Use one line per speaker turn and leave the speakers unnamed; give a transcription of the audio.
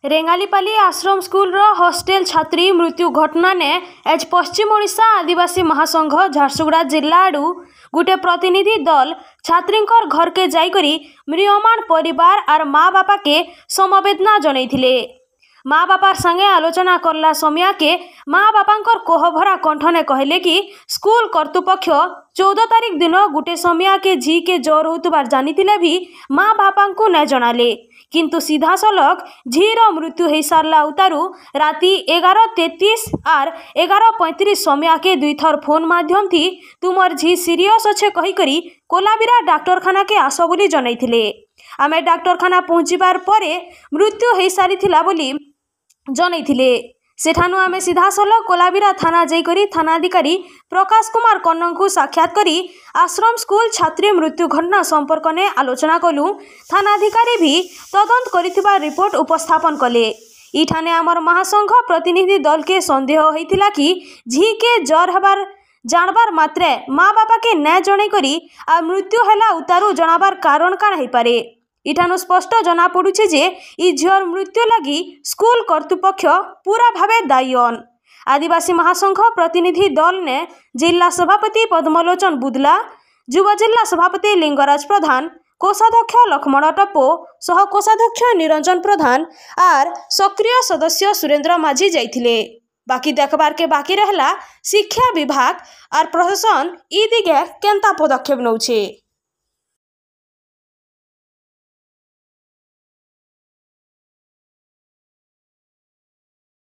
रेंगालीपाली आश्रम स्कूल रो हॉस्टेल छात्री मृत्यु घटना ने आज पश्चिम ओडिशा आदिवासी महासंघ झारसुगुड़ा जिला आड़ू गोटे प्रतिनिधि दल छात्रींकर घर के जाइकरी म्रियमाण परिवार आर माँ बापा के समवेदना जनइथिले। माँ बापार संगे आलोचना करला समय के माँ बापांकर कोहभरा कंठने कहले कि स्कूल कर्तृपक्ष 14 तारिख दिन गोटे समय के झी के ज्वर होतबार जानिथिले भी माँ बापांकु न जनाले, किंतु सीधा सलख झीर मृत्यु हो सारला उतारू राति 11:33 आर 11:35 समय के दुई थर फोन माध्यम थी तुमर झी सीरियस अच्छे कहीकरी कोलाबिरा डाक्तरखाना के आस बोली जनइथिले। आमे डाक्तरखाना पहुँचबार परे मृत्यु हो सारिथिला बोली जनइथिले। सेठानु आमे सीधा सलख कोलाबिरा थाना जाइकरी थानाधिकारी प्रकाश कुमार कन्नन को साक्षात करी आश्रम स्कूल छात्री मृत्यु घटना संपर्क ने आलोचना कलु। थानाधिकारी भी तदंत करिथिबा रिपोर्ट उपस्थापन कले। इठाने आमर महासंघ प्रतिनिधि दल के संदेह होइथिला कि झी के ज्वर हबार जानबार मात्रे माँ बापा के न जणे करी आ मृत्यु हैला उतारू जनाबार कारण काण हेई पारे। इठानु स्पष्ट जना पड़ुछे जे इ झीर मृत्यु लगी स्कूल कर्तृपक्ष पूरा भावे दायीन। आदिवासी महासंघ प्रतिनिधि दल ने जिला सभापति पद्मलोचन बुदला, युवा जिला सभापति लिंगराज प्रधान, कोषाध्यक्ष लक्ष्मण टप्पो सह कोषाध्यक्ष निरंजन प्रधान आर सक्रिय सदस्य सुरेंद्र माझी जाइथिले। बाकी देखबार के बाकी रहला शिक्षा विभाग आर प्रशासन इ दिगे केंता पदक्षेप नौछे।